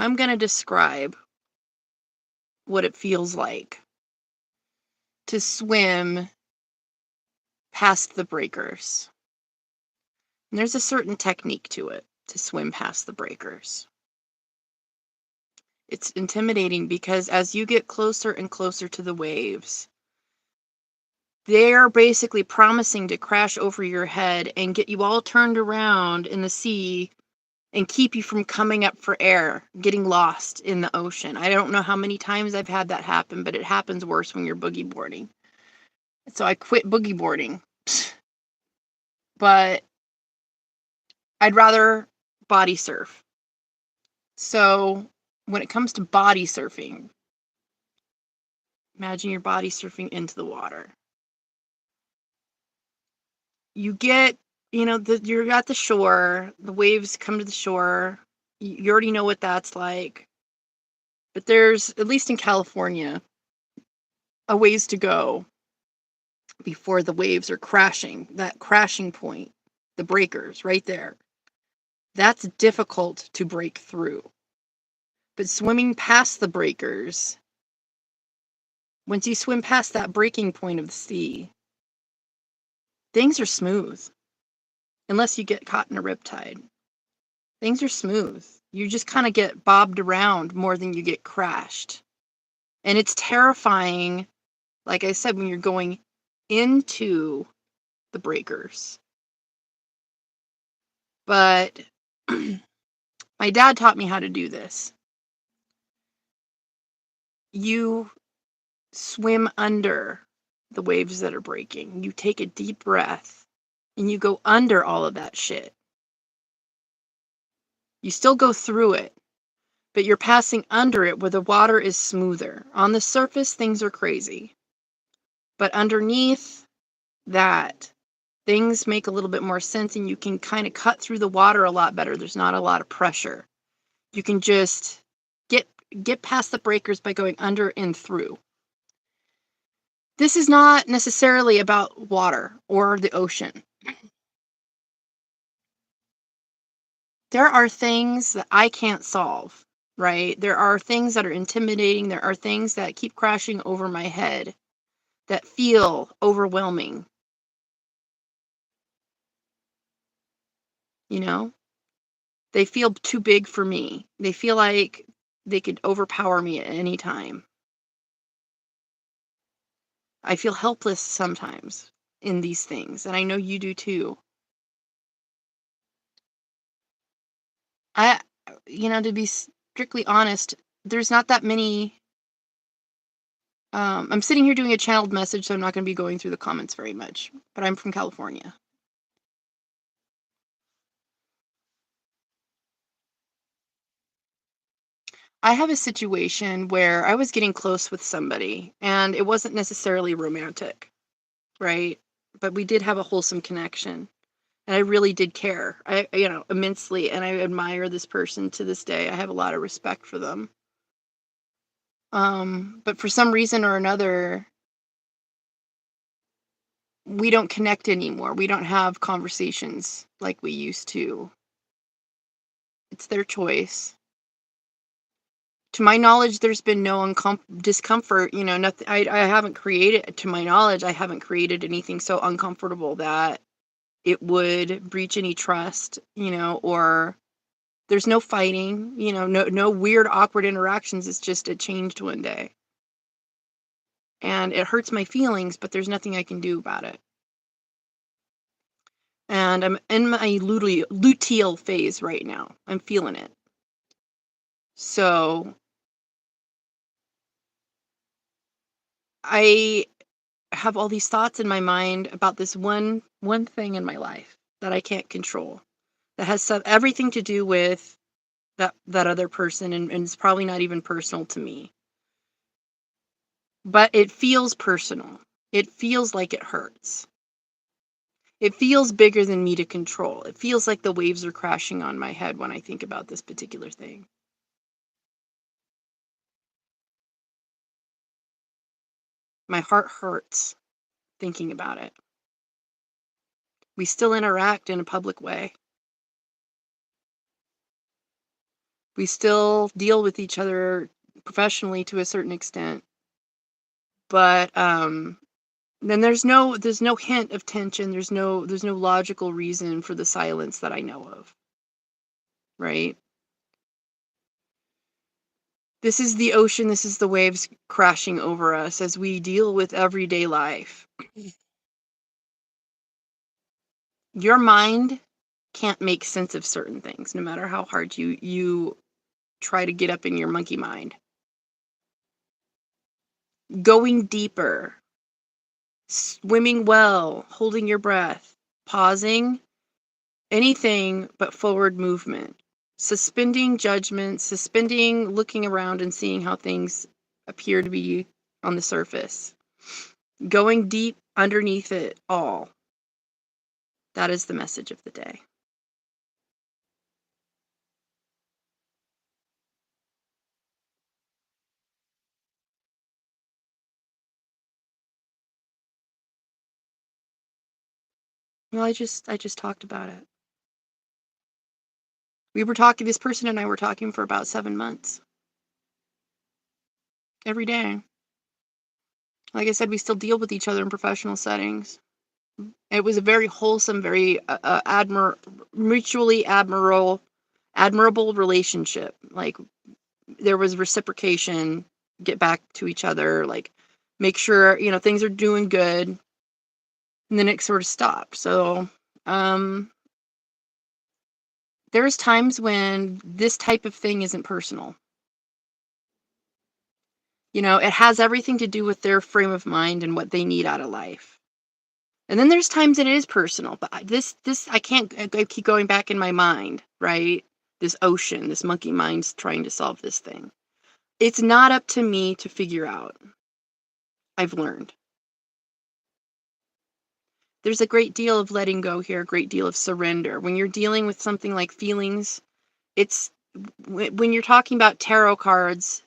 I'm going to describe what it feels like to swim past the breakers. And there's a certain technique to it, to swim past the breakers. It's intimidating because as you get closer and closer to the waves, they're basically promising to crash over your head and get you all turned around in the sea and keep you from coming up for air, getting lost in the ocean. I don't know how many times I've had that happen, but it happens worse when you're boogie boarding. So I quit boogie boarding. But I'd rather body surf. So when it comes to body surfing, imagine you're body surfing into the water. You get, you're at the shore, the waves come to the shore. You already know what that's like. But there's, at least in California, a ways to go before the waves are crashing. That crashing point, the breakers right there. That's difficult to break through. But swimming past the breakers, once you swim past that breaking point of the sea, things are smooth. Unless you get caught in a riptide. Things are smooth. You just kind of get bobbed around more than you get crashed. And it's terrifying, like I said, when you're going into the breakers. But my dad taught me how to do this. You swim under the waves that are breaking. You take a deep breath and you go under all of that shit. You still go through it, but you're passing under it where the water is smoother. On the surface, things are crazy. But underneath that, things make a little bit more sense and you can kind of cut through the water a lot better. There's not a lot of pressure. You can just get past the breakers by going under and through. This is not necessarily about water or the ocean. There are things that I can't solve, right? There are things that are intimidating. There are things that keep crashing over my head that feel overwhelming. You know? They feel too big for me. They feel like they could overpower me at any time. I feel helpless sometimes in these things, and I know you do too. To be strictly honest, there's not that many. I'm sitting here doing a channeled message, so I'm not going to be going through the comments very much, but I'm from California. I have a situation where I was getting close with somebody, and it wasn't necessarily romantic, right? But we did have a wholesome connection. And I really did care, immensely, and I admire this person to this day. I have a lot of respect for them. But for some reason or another, we don't connect anymore. We don't have conversations like we used to. It's their choice. To my knowledge, there's been no discomfort. Nothing. I haven't created, to my knowledge, I haven't created anything so uncomfortable that it would breach any trust, or there's no fighting, no weird, awkward interactions. It's just it changed one day. And it hurts my feelings, but there's nothing I can do about it. And I'm in my luteal phase right now. I'm feeling it. So I have all these thoughts in my mind about this one thing in my life that I can't control, that has everything to do with that other person, and it's probably not even personal to me. But it feels personal. It feels like it hurts. It feels bigger than me to control. It feels like the waves are crashing on my head when I think about this particular thing. My heart hurts thinking about it. We still interact in a public way. We still deal with each other professionally to a certain extent. But then there's no hint of tension. There's no logical reason for the silence that I know of. Right? This is the ocean, this is the waves crashing over us as we deal with everyday life. Your mind can't make sense of certain things, no matter how hard you try to get up in your monkey mind. Going deeper, swimming well, holding your breath, pausing, anything but forward movement. Suspending judgment, suspending looking around and seeing how things appear to be on the surface. Going deep underneath it all. That is the message of the day. Well, I just talked about it. This person and I were talking for about 7 months. Every day. Like I said, we still deal with each other in professional settings. It was a very wholesome, very mutually admirable relationship. Like, there was reciprocation, get back to each other, like, make sure, things are doing good. And then it sort of stopped. So, there's times when this type of thing isn't personal. It has everything to do with their frame of mind and what they need out of life. And then there's times that it is personal, but this I can't I keep going back in my mind, right? This ocean, this monkey mind's trying to solve this thing. It's not up to me to figure out. I've learned. There's a great deal of letting go here, a great deal of surrender. When you're dealing with something like feelings, it's when you're talking about tarot cards,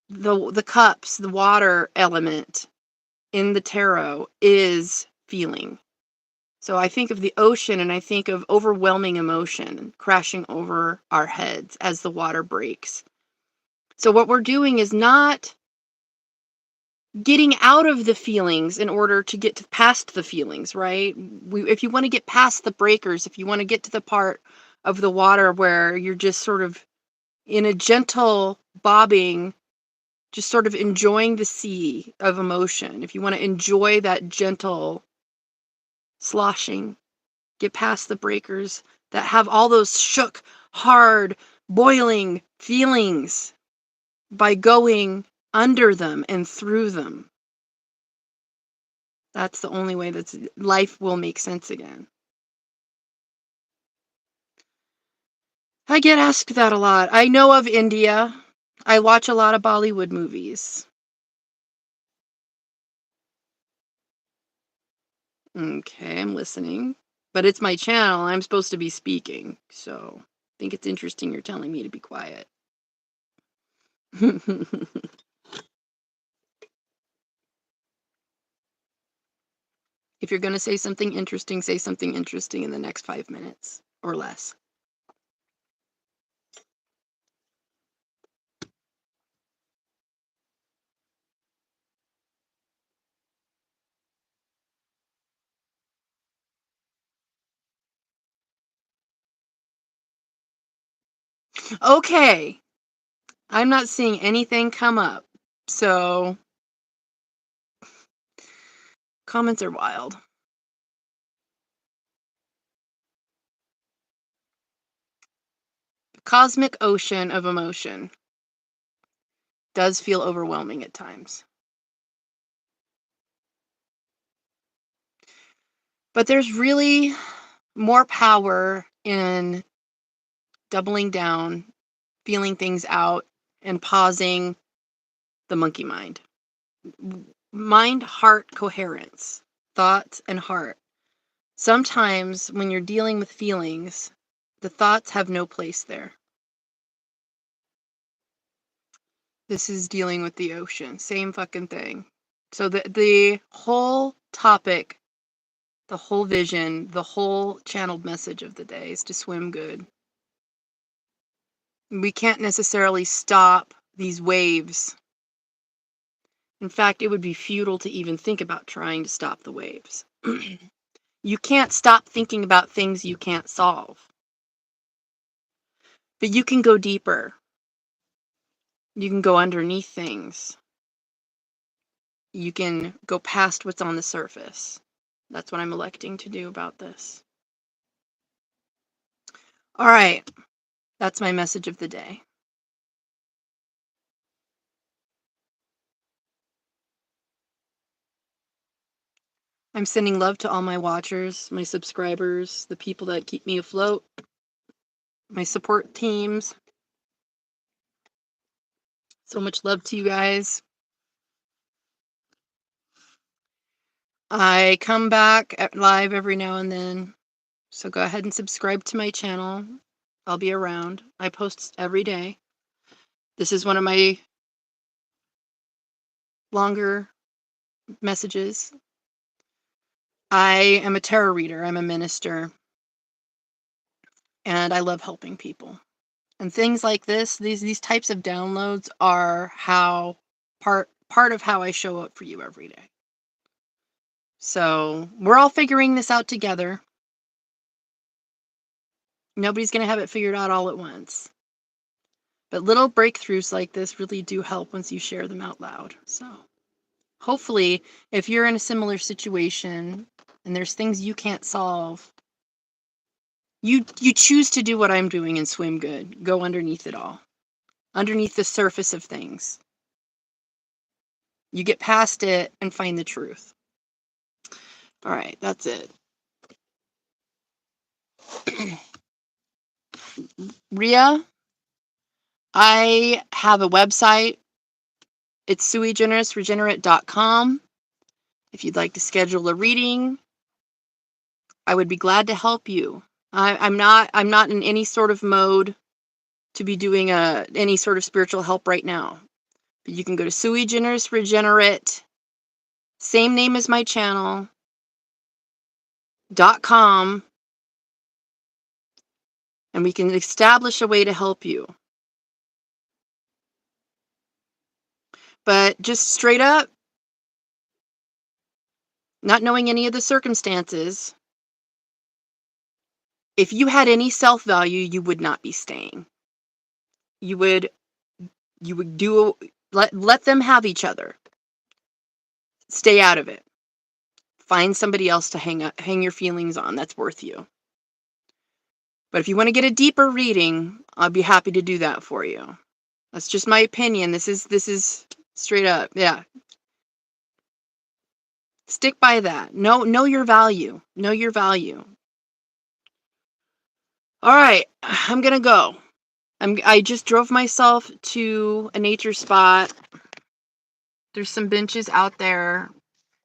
the cups, the water element in the tarot is feeling. So I think of the ocean and I think of overwhelming emotion crashing over our heads as the water breaks. So what we're doing is not getting out of the feelings in order to get past the feelings, right? If you want to get past the breakers, if you want to get to the part of the water where you're just sort of in a gentle bobbing, just sort of enjoying the sea of emotion, if you want to enjoy that gentle sloshing, get past the breakers that have all those shook, hard, boiling feelings by going under them and through them. That's the only way that life will make sense again. I get asked that a lot. I know of India. I watch a lot of Bollywood movies. Okay, I'm listening. But it's my channel. I'm supposed to be speaking. So I think it's interesting you're telling me to be quiet. If you're going to say something interesting in the next 5 minutes or less. Okay. I'm not seeing anything come up. So comments are wild. The cosmic ocean of emotion does feel overwhelming at times. But there's really more power in doubling down, feeling things out, and pausing the monkey mind. Mind heart coherence, thoughts and heart. Sometimes when you're dealing with feelings, the thoughts have no place there. This is dealing with the ocean. Same fucking thing. So the whole topic, the whole vision, the whole channeled message of the day is to swim good. We can't necessarily stop these waves. In fact, it would be futile to even think about trying to stop the waves. You can't stop thinking about things you can't solve. But you can go deeper. You can go underneath things. You can go past what's on the surface. That's what I'm electing to do about this. All right. That's my message of the day. I'm sending love to all my watchers, my subscribers, the people that keep me afloat, my support teams. So much love to you guys. I come back live every now and then, so go ahead and subscribe to my channel. I'll be around. I post every day. This is one of my longer messages. I am a tarot reader. I'm a minister. And I love helping people. And things like this, these types of downloads are how part of how I show up for you every day. So we're all figuring this out together. Nobody's going to have it figured out all at once. But little breakthroughs like this really do help once you share them out loud. So hopefully, if you're in a similar situation and there's things you can't solve, you choose to do what I'm doing and swim good. Go underneath it all. Underneath the surface of things. You get past it and find the truth. All right, that's it. Ria, I have a website. It's suigenerousregenerate.com. If you'd like to schedule a reading, I would be glad to help you. I'm not in any sort of mode to be doing any sort of spiritual help right now. But you can go to Sui Generous Regenerate, same name as my channel, .com, and we can establish a way to help you. But just straight up, not knowing any of the circumstances, if you had any self-value, you would not be staying. You would let them have each other. Stay out of it. Find somebody else to hang your feelings on that's worth you. But if you want to get a deeper reading, I'll be happy to do that for you. That's just my opinion. This is straight up. Yeah. Stick by that. Know your value. Know your value. All right, I'm going to go. I just drove myself to a nature spot. There's some benches out there.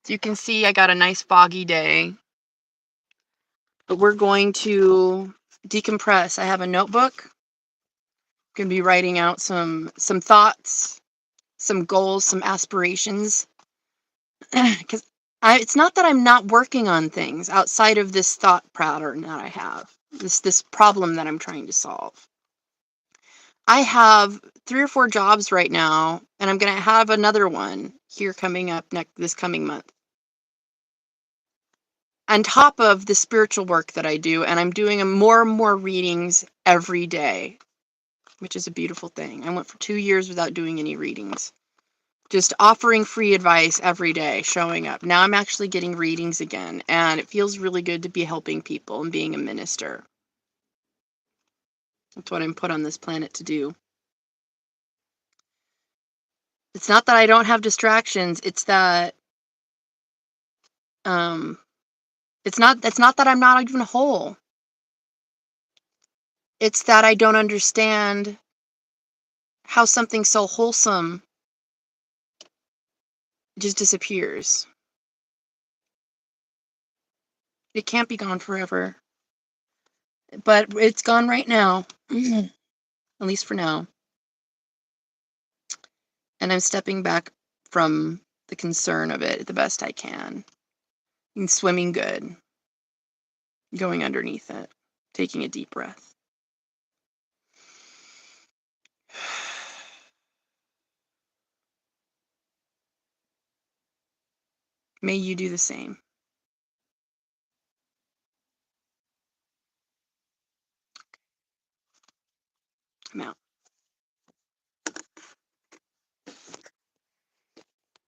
So you can see I got a nice foggy day. But we're going to decompress. I have a notebook. I'm going to be writing out some thoughts, some goals, some aspirations. Because it's not that I'm not working on things outside of this thought pattern that I have. This problem that I'm trying to solve. I have 3 or 4 jobs right now, and I'm going to have another one here coming up this coming month. On top of the spiritual work that I do, and I'm doing more and more readings every day, which is a beautiful thing. I went for 2 years without doing any readings. Just offering free advice every day, showing up. Now I'm actually getting readings again, and it feels really good to be helping people and being a minister. That's what I'm put on this planet to do. It's not that I don't have distractions, it's that it's not that I'm not even whole. It's that I don't understand how something so wholesome just disappears. It can't be gone forever. But it's gone right now. At least for now. And I'm stepping back from the concern of it the best I can. And swimming good. Going underneath it. Taking a deep breath. May you do the same. I'm out.